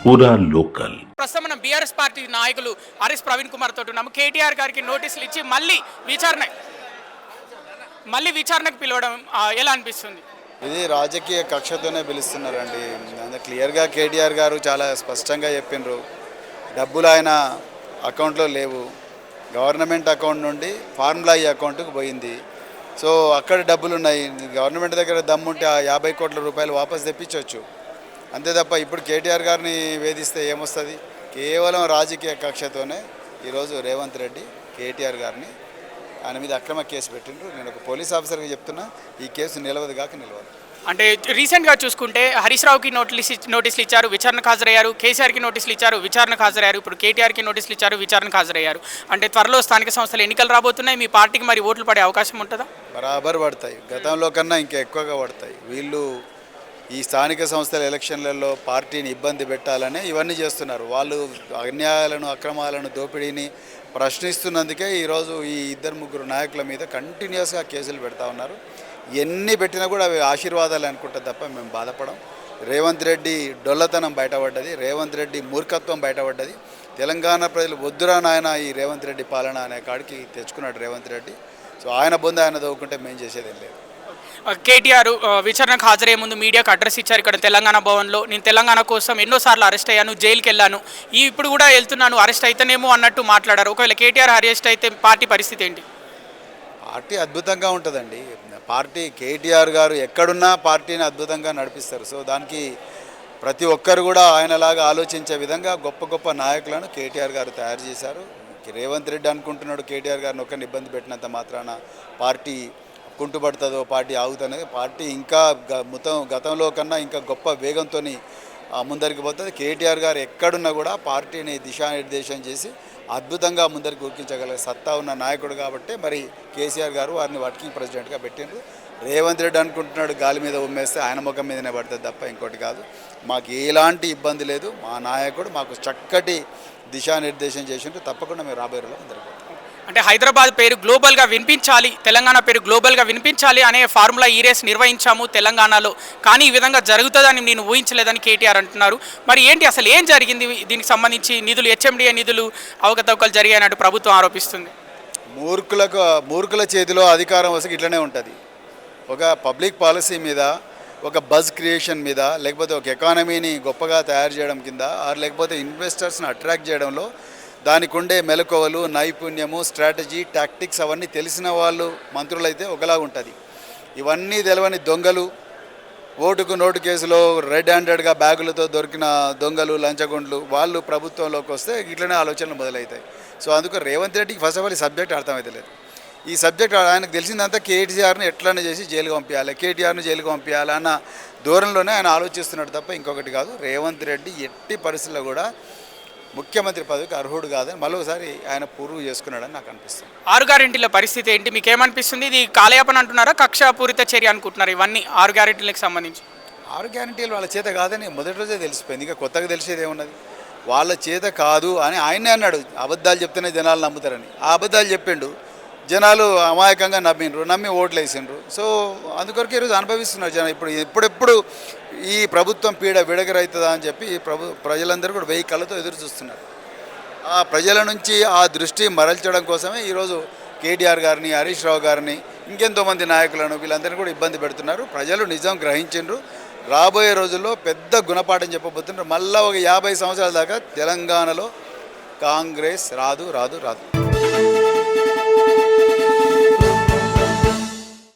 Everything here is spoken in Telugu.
పూరా లోకల్. ప్రస్తుతం మనం బీఆర్ఎస్ పార్టీ నాయకులు ఆర్ఎస్ ప్రవీణ్ కుమార్ తోటి ఉన్నాము. కేటీఆర్ గారికి నోటీసులు ఇచ్చి మళ్ళీ విచారణకు పిలవడం ఎలా అనిపిస్తుంది? ఇది రాజకీయ కక్షతోనే పిలుస్తున్నారండి. క్లియర్గా కేటీఆర్ గారు చాలా స్పష్టంగా చెప్పిండ్రు, డబ్బులు ఆయన అకౌంట్లో లేవు, గవర్నమెంట్ అకౌంట్ నుండి ఫార్ములా ఈ అకౌంట్కి పోయింది. సో అక్కడ డబ్బులు ఉన్నాయి, గవర్నమెంట్ దగ్గర దమ్ముంటే ఆ 50 కోట్ల రూపాయలు వాపస్ తెప్పించవచ్చు. అంతే తప్ప ఇప్పుడు కేటీఆర్ గారిని వేధిస్తే ఏమొస్తుంది? కేవలం రాజకీయ కక్షతోనే ఈరోజు రేవంత్ రెడ్డి కేటీఆర్ గారిని ఆయన మీద అక్రమ కేసు పెట్టిండ్రు. నేను ఒక పోలీస్ ఆఫీసర్గా చెప్తున్నా, ఈ కేసు నిలవదు. అంటే రీసెంట్గా చూసుకుంటే హరీష్ రావుకి నోటీసులు ఇచ్చారు, విచారణకు హాజరయ్యారు. కేసీఆర్కి నోటీసులు ఇచ్చారు, విచారణకు హాజరయ్యారు. ఇప్పుడు కేటీఆర్కి నోటీసులు ఇచ్చారు, విచారణకు హాజరయ్యారు. అంటే త్వరలో స్థానిక సంస్థలు ఎన్నికలు రాబోతున్నాయి. మీ పార్టీకి మరి ఓట్లు పడే అవకాశం ఉంటుందా? బరాబర్ పడతాయి, గతంలో కన్నా ఇంకా ఎక్కువగా పడతాయి. వీళ్ళు ఈ స్థానిక సంస్థల ఎలక్షన్లలో పార్టీని ఇబ్బంది పెట్టాలని ఇవన్నీ చేస్తున్నారు. వాళ్ళు అన్యాయాలను, అక్రమాలను, దోపిడీని ప్రశ్నిస్తున్నందుకే ఈరోజు ఈ 2-3 నాయకుల మీద కంటిన్యూస్గా కేసులు పెడతా ఉన్నారు. ఎన్ని పెట్టినా కూడా అవి ఆశీర్వాదాలు అనుకుంటే తప్ప మేము బాధపడం. రేవంత్ రెడ్డి డొల్లతనం బయటపడ్డది, రేవంత్ రెడ్డి మూర్ఖత్వం బయటపడ్డది. తెలంగాణ ప్రజలు వద్దురా నాయన ఈ రేవంత్ రెడ్డి పాలన అనే కాడికి తెచ్చుకున్నాడు రేవంత్ రెడ్డి. సో ఆయన బొంద ఆయన దవ్వుకుంటే మేము చేసేదేం లేదు. కేటీఆర్ విచారణకు హాజరయ్యే ముందు మీడియాకు అడ్రస్ ఇచ్చారు ఇక్కడ తెలంగాణ భవన్లో. నేను తెలంగాణ కోసం ఎన్నోసార్లు అరెస్ట్ అయ్యాను, జైలుకి వెళ్ళాను, ఇప్పుడు కూడా వెళ్తున్నాను, అరెస్ట్ అయితేనేమో అన్నట్టు మాట్లాడారు. ఒకవేళ కేటీఆర్ అరెస్ట్ అయితే పార్టీ పరిస్థితి ఏంటి? పార్టీ అద్భుతంగా ఉంటుందండి. పార్టీ కేటీఆర్ గారు ఎక్కడున్నా పార్టీని అద్భుతంగా నడిపిస్తారు. సో దానికి ప్రతి ఒక్కరు కూడా ఆయనలాగా ఆలోచించే విధంగా గొప్ప గొప్ప నాయకులను కేటీఆర్ గారు తయారు చేశారు. రేవంత్ రెడ్డి అనుకుంటున్నాడు కేటీఆర్ గారిని ఒక్కరిని ఇబ్బంది పెట్టినంత మాత్రాన పార్టీ కుంటుపడుతుందో, పార్టీ ఆగుతుంది. పార్టీ ఇంకా గతంలో కన్నా ఇంకా గొప్ప వేగంతో ముందరికి పోతుంది. కేటీఆర్ గారు ఎక్కడున్నా కూడా పార్టీని దిశానిర్దేశం చేసి అద్భుతంగా ముందరికి ఉరికించగలిగే సత్తా ఉన్న నాయకుడు కాబట్టి మరి కేసీఆర్ గారు వారిని వర్కింగ్ ప్రెసిడెంట్గా పెట్టిండ్రు. రేవంత్ రెడ్డి అనుకుంటున్నాడు గాలి మీద ఉమ్మేస్తే ఆయన ముఖం మీదనే పడుతుంది తప్ప ఇంకోటి కాదు. మాకు ఎలాంటి ఇబ్బంది లేదు. మా నాయకుడు మాకు చక్కటి దిశానిర్దేశం చేసిండ్రు. తప్పకుండా మేము రాబోయే రోజుల్లో ముందరికి. అంటే హైదరాబాద్ పేరు గ్లోబల్గా వినిపించాలి, తెలంగాణ పేరు గ్లోబల్గా వినిపించాలి అనే ఫార్ములా ఈ రేస్ నిర్వహించాము తెలంగాణలో, కానీ ఈ విధంగా జరుగుతుందని నేను ఊహించలేదని కేటీఆర్ అంటున్నారు. మరి ఏంటి అసలు ఏం జరిగింది? దీనికి సంబంధించి నిధులు, హెచ్ఎండిఏ నిధులు అవకతవకలు జరిగాయన్నట్టు ప్రభుత్వం ఆరోపిస్తుంది. మూర్ఖుల చేతిలో అధికారం వస్తే ఇట్లనే ఉంటుంది. ఒక పబ్లిక్ పాలసీ మీద, ఒక బజ్ క్రియేషన్ మీద, లేకపోతే ఒక ఎకానమీని గొప్పగా తయారు చేయడం కింద, లేకపోతే ఇన్వెస్టర్స్ని అట్రాక్ట్ చేయడంలో దానికి ఉండే మెలకువలు, నైపుణ్యము, స్ట్రాటజీ, టాక్టిక్స్ అవన్నీ తెలిసిన వాళ్ళు మంత్రులైతే ఒకలా ఉంటుంది. ఇవన్నీ తెలవని దొంగలు, ఓటుకు నోటు కేసులో రెడ్ హ్యాండెడ్గా బ్యాగులతో దొరికిన దొంగలు, లంచగొండ్లు వాళ్ళు ప్రభుత్వంలోకి వస్తే ఇట్లనే ఆలోచనలు మొదలవుతాయి. సో అందుకు రేవంత్ రెడ్డికి ఫస్ట్ ఆఫ్ ఆల్ ఈ సబ్జెక్ట్ అర్థమైతే లేదు. ఈ సబ్జెక్ట్ ఆయనకు తెలిసిందంతా కేటీఆర్ని ఎట్లనే చేసి జైలుకి పంపించాలి, కేటీఆర్ని జైలుకి పంపించాలి అన్న ధోరణిలోనే ఆయన ఆలోచిస్తున్నాడు తప్ప ఇంకొకటి కాదు. రేవంత్ రెడ్డి ఎట్టి పరిస్థితుల్లో కూడా ముఖ్యమంత్రి పదవికి అర్హుడు కాదని మరోసారి ఆయన పూర్వు చేసుకున్నాడని నాకు అనిపిస్తుంది. 6 గ్యారెంటీల పరిస్థితి ఏంటి? మీకు ఏమనిపిస్తుంది? ఇది కాలయాపన అంటున్నారా, కక్షాపూరిత చర్య అనుకుంటున్నారు? ఇవన్నీ 6 గ్యారెంటీలకు సంబంధించి 6 గ్యారెంటీలు వాళ్ళ చేత కాదని మొదటి రోజే తెలిసిపోయింది. ఇంకా కొత్తగా తెలిసేది ఏమున్నది? వాళ్ళ చేత కాదు అని ఆయనే అన్నాడు. అబద్ధాలు చెప్తేనే జనాలు నమ్ముతారని. ఆ అబద్ధాలు చెప్పిండు, జనాలు అమాయకంగా నమ్మి ఓట్లు వేసిండ్రు. సో అందుకొరకు ఈరోజు అనుభవిస్తున్నారు జనం. ఇప్పుడెప్పుడు ఈ ప్రభుత్వం పీడ విడగరైతుందా అని చెప్పి ప్రజలందరూ కూడా 1000 కళ్ళతో ఎదురు చూస్తున్నారు. ఆ ప్రజల నుంచి ఆ దృష్టి మరల్చడం కోసమే ఈరోజు కేటీఆర్ గారిని, హరీష్ రావు గారిని, ఇంకెంతోమంది నాయకులను వీళ్ళందరినీ కూడా ఇబ్బంది పెడుతున్నారు. ప్రజలు నిజం గ్రహించిండ్రు. రాబోయే రోజుల్లో పెద్ద గుణపాఠం చెప్పబోతున్నారు. మళ్ళీ ఒక 50 సంవత్సరాల దాకా తెలంగాణలో కాంగ్రెస్ రాదు.